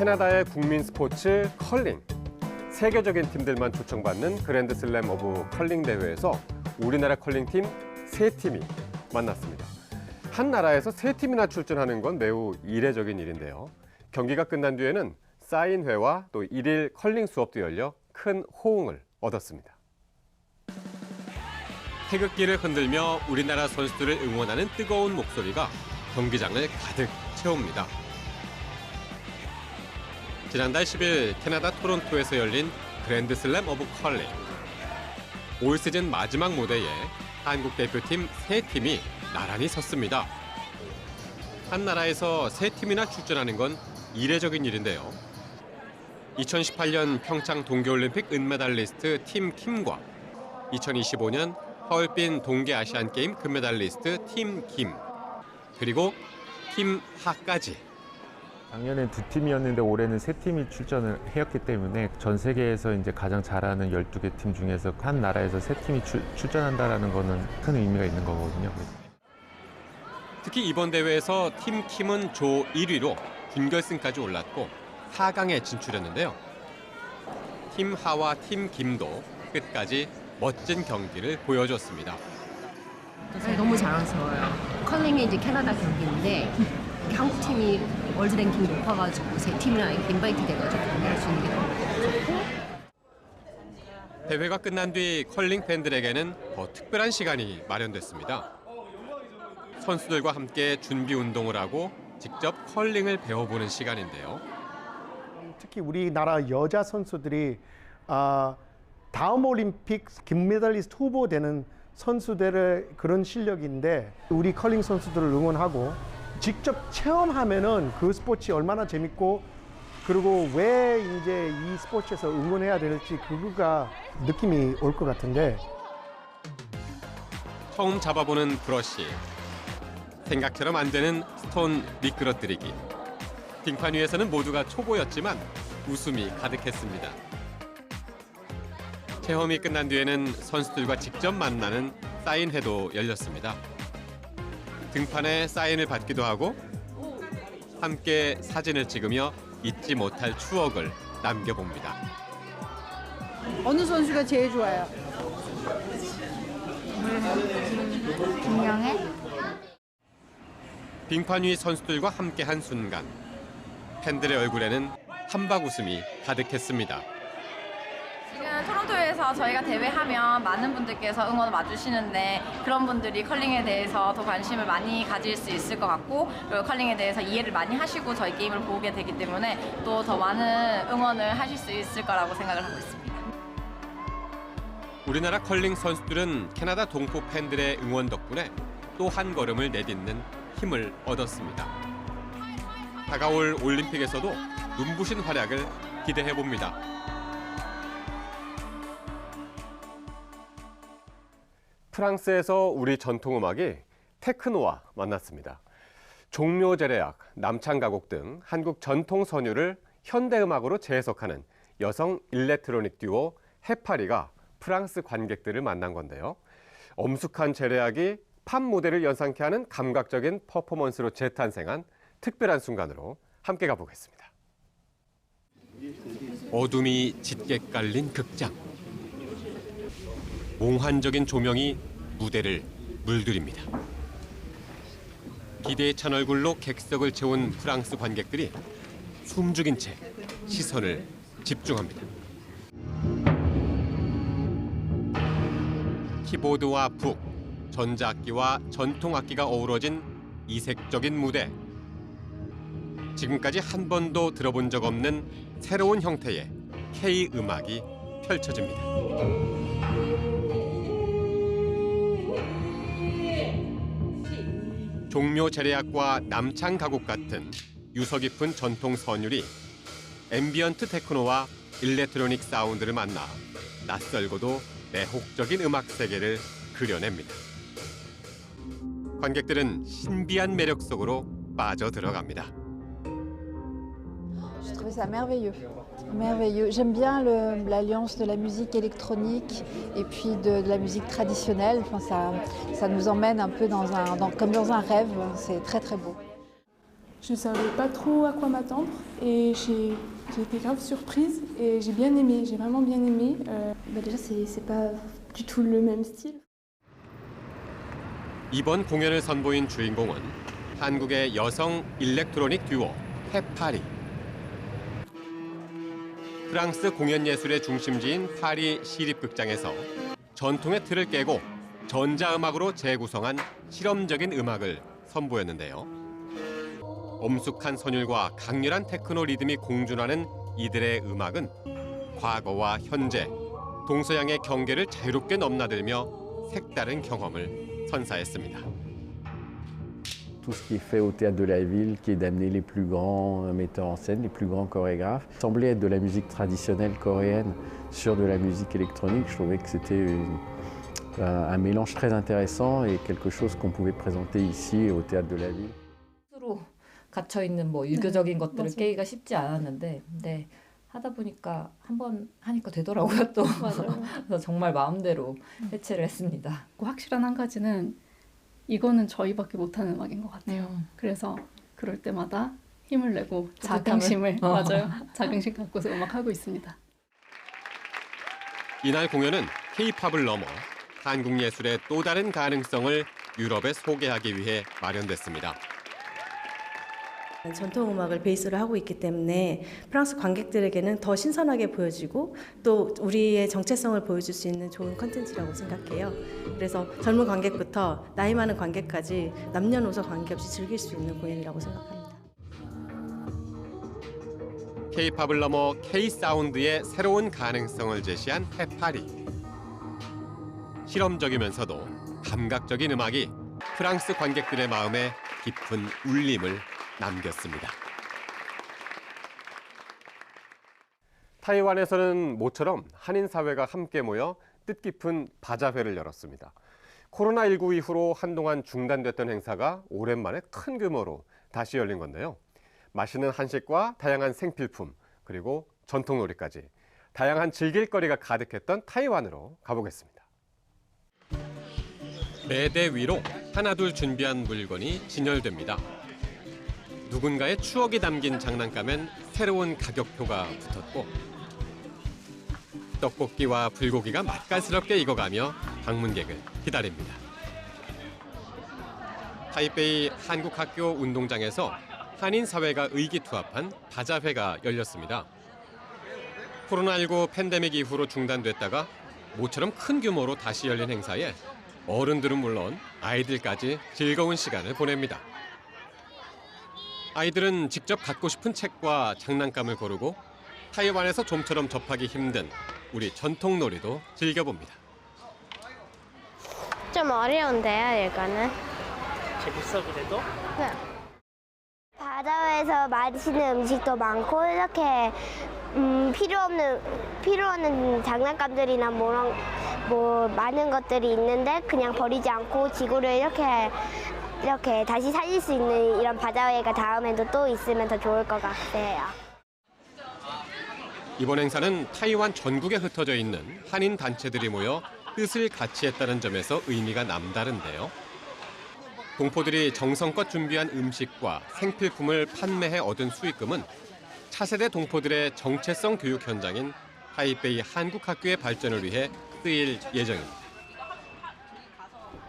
캐나다의 국민 스포츠 컬링. 세계적인 팀들만 초청받는 그랜드슬램 오브 컬링 대회에서 우리나라 컬링팀 3팀이 만났습니다. 한 나라에서 3팀이나 출전하는 건 매우 이례적인 일인데요. 경기가 끝난 뒤에는 사인회와 또 일일 컬링 수업도 열려 큰 호응을 얻었습니다. 태극기를 흔들며 우리나라 선수들을 응원하는 뜨거운 목소리가 경기장을 가득 채웁니다. 지난달 10일 캐나다 토론토에서 열린 그랜드슬램 오브 컬링. 올 시즌 마지막 무대에 한국 대표팀 3팀이 나란히 섰습니다. 한 나라에서 3팀이나 출전하는 건 이례적인 일인데요. 2018년 평창 동계올림픽 은메달리스트 팀 킴과 2025년 하얼빈 동계아시안게임 금메달리스트 팀 김, 그리고 팀 하까지. 작년엔 2팀이었는데 올해는 3팀이 출전을 했기 때문에 전 세계에서 이제 가장 잘하는 12개 팀 중에서 한 나라에서 3팀이 출전한다는 거는 큰 의미가 있는 거거든요. 특히 이번 대회에서 팀 킴은 조 1위로 준결승까지 올랐고 4강에 진출했는데요. 팀 하와 팀 김도 끝까지 멋진 경기를 보여줬습니다. 너무 자랑스러워요. 컬링이 이제 캐나다 경기인데 한국 팀이 월드 랭킹이 높아가지고 3팀이나 인바이트 돼가지고 할 수 있는 게 너무 좋고. 대회가 끝난 뒤 컬링 팬들에게는 더 특별한 시간이 마련됐습니다. 선수들과 함께 준비 운동을 하고 직접 컬링을 배워보는 시간인데요. 특히 우리나라 여자 선수들이 다음 올림픽 금메달리스트 후보되는 선수들의 그런 실력인데 우리 컬링 선수들을 응원하고 직접 체험하면은 그 스포츠 얼마나 재밌고 그리고 왜 이제 이 스포츠에서 응원해야 될지 그거가 느낌이 올 것 같은데. 처음 잡아보는 브러쉬, 생각처럼 안 되는 스톤 미끄러뜨리기. 빙판 위에서는 모두가 초보였지만 웃음이 가득했습니다. 체험이 끝난 뒤에는 선수들과 직접 만나는 사인회도 열렸습니다. 등판에 사인을 받기도 하고 함께 사진을 찍으며 잊지 못할 추억을 남겨봅니다. 어느 선수가 제일 좋아요? 김영애? 빙판 위 선수들과 함께한 순간 팬들의 얼굴에는 한박 웃음이 가득했습니다. 지금 토론토에서 저희가 대회하면 많은 분들께서 응원 와주시는데 그런 분들이 컬링에 대해서 더 관심을 많이 가질 수 있을 것 같고 그리고 컬링에 대해서 이해를 많이 하시고 저희 게임을 보게 되기 때문에 또 더 많은 응원을 하실 수 있을 거라고 생각을 하고 있습니다. 우리나라 컬링 선수들은 캐나다 동포 팬들의 응원 덕분에 또 한 걸음을 내딛는 힘을 얻었습니다. 다가올 올림픽에서도 눈부신 활약을 기대해봅니다. 프랑스에서 우리 전통음악이 테크노와 만났습니다. 종묘 제례악, 남창 가곡 등 한국 전통 선율을 현대음악으로 재해석하는 여성 일렉트로닉 듀오 해파리가 프랑스 관객들을 만난 건데요. 엄숙한 제례악이 팝 무대를 연상케 하는 감각적인 퍼포먼스로 재탄생한 특별한 순간으로 함께 가보겠습니다. 어둠이 짙게 깔린 극장. 몽환적인 조명이 무대를 물들입니다. 기대에 찬 얼굴로 객석을 채운 프랑스 관객들이 숨죽인 채 시선을 집중합니다. 키보드와 북, 전자악기와 전통악기가 어우러진 이색적인 무대. 지금까지 한 번도 들어본 적 없는 새로운 형태의 K-음악이 펼쳐집니다. 종묘 제례악과 남창 가곡 같은 유서 깊은 전통 선율이 앰비언트 테크노와 일렉트로닉 사운드를 만나 낯설고도 매혹적인 음악 세계를 그려냅니다. 관객들은 신비한 매력 속으로 빠져들어갑니다. Je trouvais ça merveilleux. Merveilleux. J'aime bien l'alliance de la musique électronique et puis de la musique traditionnelle. Enfin, ça nous emmène un peu comme dans un rêve. C'est très très beau. Je savais pas trop à quoi m'attendre et j'ai été grave surprise et j'ai bien aimé, j'ai vraiment bien aimé. Déjà c'est pas du tout le même style. 이번 공연을 선보인 주인공은 한국의 여성 일렉트로닉 듀오 해파리. 프랑스 공연 예술의 중심지인 파리 시립극장에서 전통의 틀을 깨고 전자음악으로 재구성한 실험적인 음악을 선보였는데요. 엄숙한 선율과 강렬한 테크노 리듬이 공존하는 이들의 음악은 과거와 현재, 동서양의 경계를 자유롭게 넘나들며 색다른 경험을 선사했습니다. Tout ce qui est fait au Théâtre de la Ville, qui est d'amener les plus grands metteurs en scène, les plus grands chorégraphes, semblait être de la musique traditionnelle coréenne sur de la musique électronique. Je trouvais que c'était un mélange très intéressant et quelque chose qu'on pouvait présenter ici au Théâtre de la Ville. 스스로 갇혀 있는 뭐 일교적인 것들을 깨기가 쉽지 않았는데, 네, 하다 보니까 한번 하니까 되더라고요 또. 그래서 정말 마음대로 해체를 했습니다. 확실한 한 가지는 이거는 저희밖에 못하는 음악인 것 같아요. 그래서 그럴 때마다 힘을 내고 자긍심을 맞아요. 자긍심 갖고서 음악하고 있습니다. 이날 공연은 K-팝을 넘어 한국 예술의 또 다른 가능성을 유럽에 소개하기 위해 마련됐습니다. 전통 음악을 베이스로 하고 있기 때문에 프랑스 관객들에게는 더 신선하게 보여지고 또 우리의 정체성을 보여줄 수 있는 좋은 컨텐츠라고 생각해요. 그래서 젊은 관객부터 나이 많은 관객까지 남녀노소 관계없이 즐길 수 있는 공연이라고 생각합니다. K-팝을 넘어 K-사운드의 새로운 가능성을 제시한 해파리. 실험적이면서도 감각적인 음악이 프랑스 관객들의 마음에 깊은 울림을 남겼습니다. 타이완에서는 모처럼 한인 사회가 함께 모여 뜻깊은 바자회를 열었습니다. 코로나19 이후로 한동안 중단됐던 행사가 오랜만에 큰 규모로 다시 열린 건데요. 맛있는 한식과 다양한 생필품, 그리고 전통놀이까지 다양한 즐길거리가 가득했던 타이완으로 가보겠습니다. 매대 위로 하나둘 준비한 물건이 진열됩니다. 누군가의 추억이 담긴 장난감엔 새로운 가격표가 붙었고 떡볶이와 불고기가 맛깔스럽게 익어가며 방문객을 기다립니다. 타이베이 한국학교 운동장에서 한인 사회가 의기투합한 바자회가 열렸습니다. 코로나19 팬데믹 이후로 중단됐다가 모처럼 큰 규모로 다시 열린 행사에 어른들은 물론 아이들까지 즐거운 시간을 보냅니다. 아이들은 직접 갖고 싶은 책과 장난감을 고르고 타이완에서 좀처럼 접하기 힘든 우리 전통놀이도 즐겨봅니다. 좀 어려운데요, 이거는. 재밌어 그래도? 네. 바다에서 맛있는 음식도 많고 이렇게 필요 없는 장난감들이나 뭐 많은 것들이 있는데 그냥 버리지 않고 지구를 이렇게 다시 살릴 수 있는 이런 바다회가 다음에도 또 있으면 더 좋을 것 같아요. 이번 행사는 타이완 전국에 흩어져 있는 한인 단체들이 모여 뜻을 같이 했다는 점에서 의미가 남다른데요. 동포들이 정성껏 준비한 음식과 생필품을 판매해 얻은 수익금은 차세대 동포들의 정체성 교육 현장인 타이베이 한국학교의 발전을 위해 쓰일 예정입니다.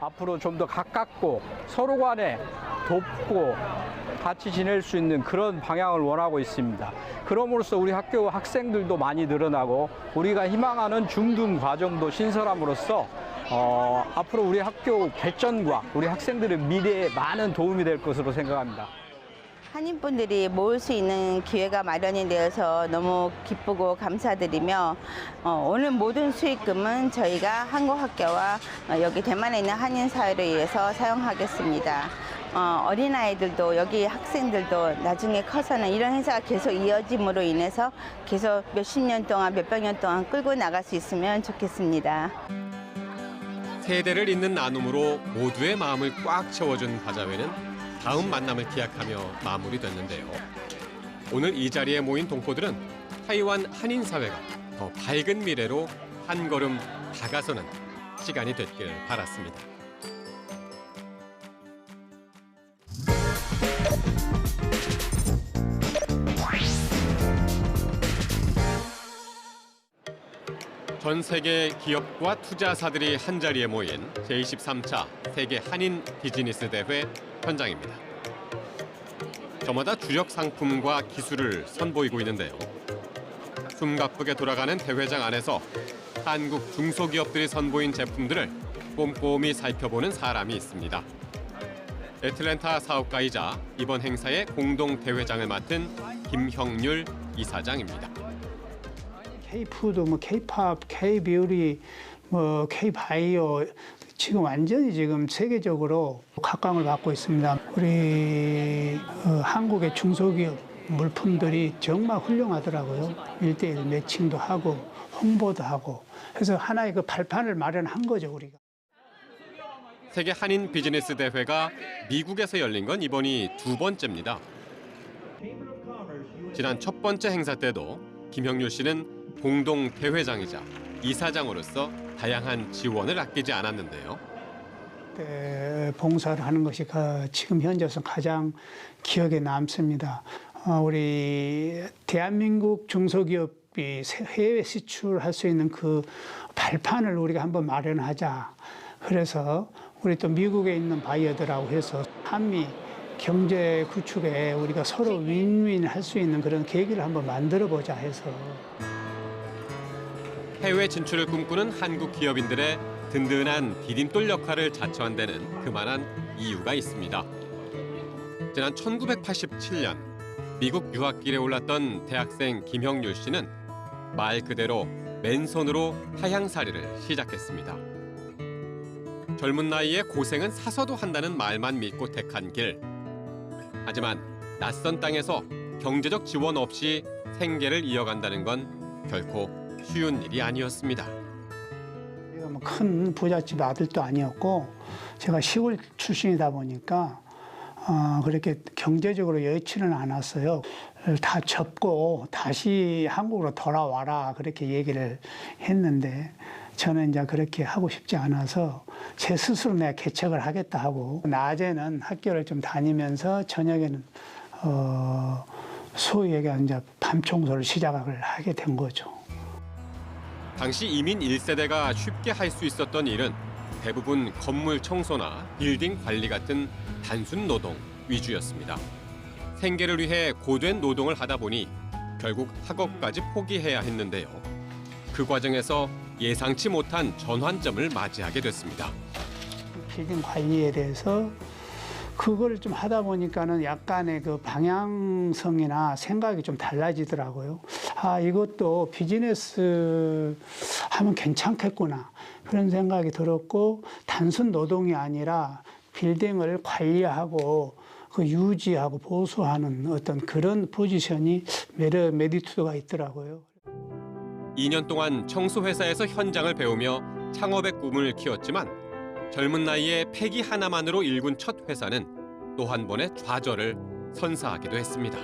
앞으로 좀 더 가깝고 서로 간에 돕고 같이 지낼 수 있는 그런 방향을 원하고 있습니다. 그럼으로써 우리 학교 학생들도 많이 늘어나고 우리가 희망하는 중등 과정도 신설함으로써 앞으로 우리 학교 발전과 우리 학생들의 미래에 많은 도움이 될 것으로 생각합니다. 한인분들이 모을 수 있는 기회가 마련이 되어서 너무 기쁘고 감사드리며 오늘 모든 수익금은 저희가 한국학교와 여기 대만에 있는 한인사회를 위해서 사용하겠습니다. 어린아이들도 여기 학생들도 나중에 커서는 이런 행사가 계속 이어짐으로 인해서 계속 몇십 년 동안 몇백 년 동안 끌고 나갈 수 있으면 좋겠습니다. 세대를 잇는 나눔으로 모두의 마음을 꽉 채워준 바자회는 다음 만남을 기약하며 마무리됐는데요. 오늘 이 자리에 모인 동포들은 타이완 한인사회가 더 밝은 미래로 한 걸음 다가서는 시간이 됐길 바랐습니다. 전 세계 기업과 투자사들이 한자리에 모인 제23차 세계 한인 비즈니스 대회 현장입니다. 저마다 주력 상품과 기술을 선보이고 있는데요. 숨가쁘게 돌아가는 대회장 안에서 한국 중소기업들이 선보인 제품들을 꼼꼼히 살펴보는 사람이 있습니다. 애틀랜타 사업가이자 이번 행사의 공동 대회장을 맡은 김형률 이사장입니다. K-푸드, K-팝, K-뷰티, K-바이오 지금 완전히 지금 세계적으로 각광을 받고 있습니다. 우리 한국의 중소기업 물품들이 정말 훌륭하더라고요. 1:1 매칭도 하고 홍보도 하고 그래서 하나의 그 발판을 마련한 거죠, 우리가. 세계 한인 비즈니스 대회가 미국에서 열린 건 이번이 두 번째입니다. 지난 첫 번째 행사 때도 김형률 씨는 공동 대회장이자 이사장으로서 다양한 지원을 아끼지 않았는데요. 봉사를 하는 것이 지금 현재로서 가장 기억에 남습니다. 우리 대한민국 중소기업이 해외 진출할 수 있는 그 발판을 우리가 한번 마련하자. 그래서 우리 또 미국에 있는 바이어들하고 해서 한미 경제 구축에 우리가 서로 윈윈 할 수 있는 그런 계기를 한번 만들어 보자 해서. 해외 진출을 꿈꾸는 한국 기업인들의 든든한 디딤돌 역할을 자처한 데는 그만한 이유가 있습니다. 지난 1987년 미국 유학길에 올랐던 대학생 김형률 씨는 말 그대로 맨손으로 타향살이를 시작했습니다. 젊은 나이에 고생은 사서도 한다는 말만 믿고 택한 길. 하지만 낯선 땅에서 경제적 지원 없이 생계를 이어간다는 건 결코 쉬운 일이 아니었습니다. 제가 뭐 큰 부잣집 아들도 아니었고 제가 시골 출신이다 보니까 그렇게 경제적으로 여의치는 않았어요. 다 접고 다시 한국으로 돌아와라 그렇게 얘기를 했는데 저는 이제 그렇게 하고 싶지 않아서 제 스스로 내가 개척을 하겠다 하고 낮에는 학교를 좀 다니면서 저녁에는 소위 얘기하는 이제 밤 청소를 시작을 하게 된 거죠. 당시 이민 1세대가 쉽게 할 수 있었던 일은 대부분 건물 청소나 빌딩 관리 같은 단순 노동 위주였습니다. 생계를 위해 고된 노동을 하다 보니 결국 학업까지 포기해야 했는데요. 그 과정에서 예상치 못한 전환점을 맞이하게 됐습니다. 빌딩 관리에 대해서 그걸 좀 하다 보니까는 약간의 그 방향성이나 생각이 좀 달라지더라고요. 이것도 비즈니스 하면 괜찮겠구나. 그런 생각이 들었고 단순 노동이 아니라 빌딩을 관리하고 그 유지하고 보수하는 어떤 그런 포지션이 메리트가 있더라고요. 2년 동안 청소회사에서 현장을 배우며 창업의 꿈을 키웠지만 젊은 나이에 폐기 하나만으로 일군 첫 회사는 또 한 번의 좌절을 선사하기도 했습니다.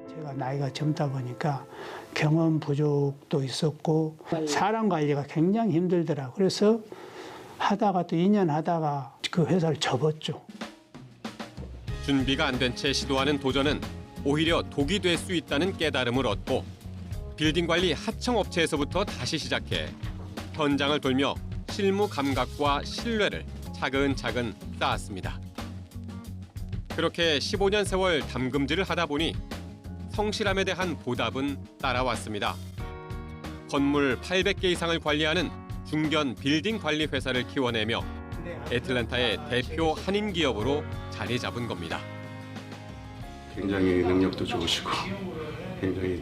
제가 나이가 젊다 보니까 경험 부족도 있었고 사람 관리가 굉장히 힘들더라고요. 그래서 하다가 또 2년 하다가 그 회사를 접었죠. 준비가 안 된 채 시도하는 도전은 오히려 독이 될 수 있다는 깨달음을 얻고 빌딩 관리 하청업체에서부터 다시 시작해 현장을 돌며 실무 감각과 신뢰를 차근차근 쌓았습니다. 그렇게 15년 세월 담금질을 하다 보니 성실함에 대한 보답은 따라왔습니다. 건물 800개 이상을 관리하는 중견 빌딩 관리 회사를 키워내며 애틀랜타의 대표 한인 기업으로 자리 잡은 겁니다. 굉장히 능력도 좋으시고 굉장히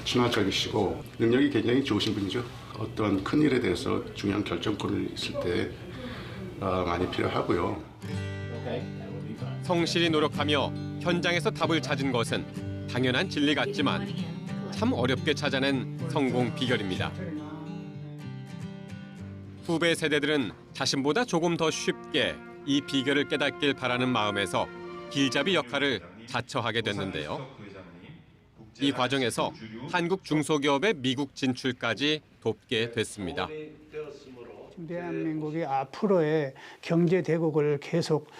친화적이시고 능력이 굉장히 좋으신 분이죠. 어떤 큰 일에 대해서 중요한 결정권을 있을 때 많이 필요하고요. 성실히 노력하며 현장에서 답을 찾은 것은 당연한 진리 같지만 참 어렵게 찾아낸 성공 비결입니다. 후배 세대들은 자신보다 조금 더 쉽게 이 비결을 깨닫길 바라는 마음에서 길잡이 역할을 자처하게 됐는데요. 이 과정에서 한국 중소기업의 미국 진출까지 돕게 됐습니다. 대한민국이 앞으로의 경제 대국을 계속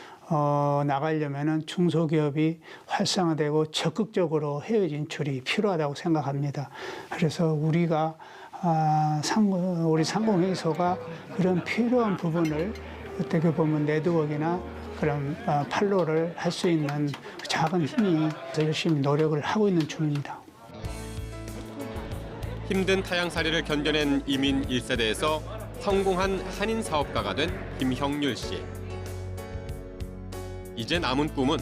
나가려면 중소기업이 활성화되고 적극적으로 해외 진출이 필요하다고 생각합니다. 그래서 우리가 우리 상공회의소가 그런 필요한 부분을 어떻게 보면 네트워크나 그런 팔로를 할 수 있는 작은 힘이 열심히 노력을 하고 있는 중입니다. 힘든 타향살이를 견뎌낸 이민 1세대에서 성공한 한인 사업가가 된 김형률 씨. 이제 남은 꿈은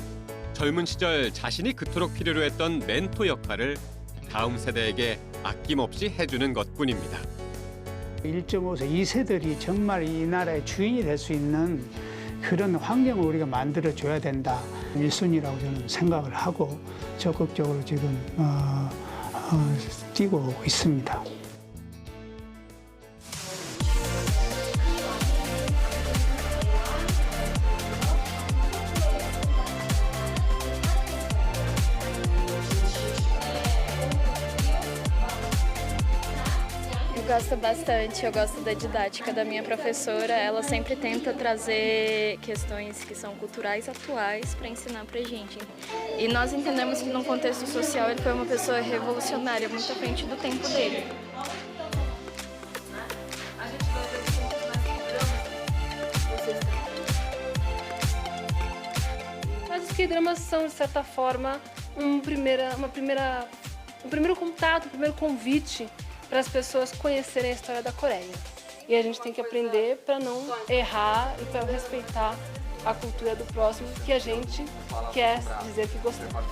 젊은 시절 자신이 그토록 필요로 했던 멘토 역할을 다음 세대에게 아낌없이 해주는 것뿐입니다. 1.5세 2세들이 정말 이 나라의 주인이 될 수 있는 그런 환경을 우리가 만들어줘야 된다. 1순위라고 저는 생각을 하고 적극적으로 지금 뛰고 있습니다. Gosto bastante, eu gosto da didática da minha professora. Ela sempre tenta trazer questões que são culturais atuais para ensinar para a gente. E nós entendemos que no contexto social ele foi uma pessoa revolucionária, muito à frente do tempo dele. Mas os K-dramas são, de certa forma, um primeiro contato, um primeiro convite para as pessoas conhecerem a história da Coreia. E a gente tem que aprender para não errar e para respeitar a cultura do próximo que a gente quer dizer que gostamos.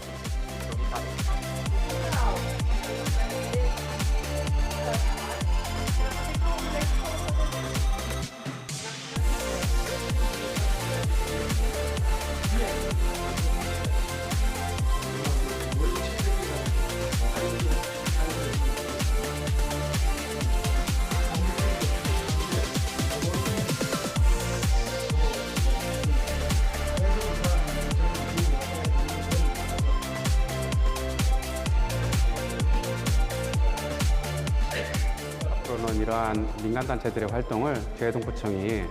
앞으로는 이러한 민간단체들의 활동을 교회동포청이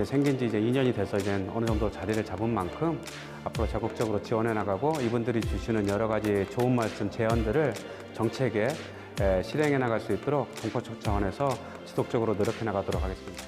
생긴 지 이제 2년이 돼서 이제 어느 정도 자리를 잡은 만큼 앞으로 적극적으로 지원해 나가고 이분들이 주시는 여러 가지 좋은 말씀, 제언들을 정책에 실행해 나갈 수 있도록 동포청 차원에서 지속적으로 노력해 나가도록 하겠습니다.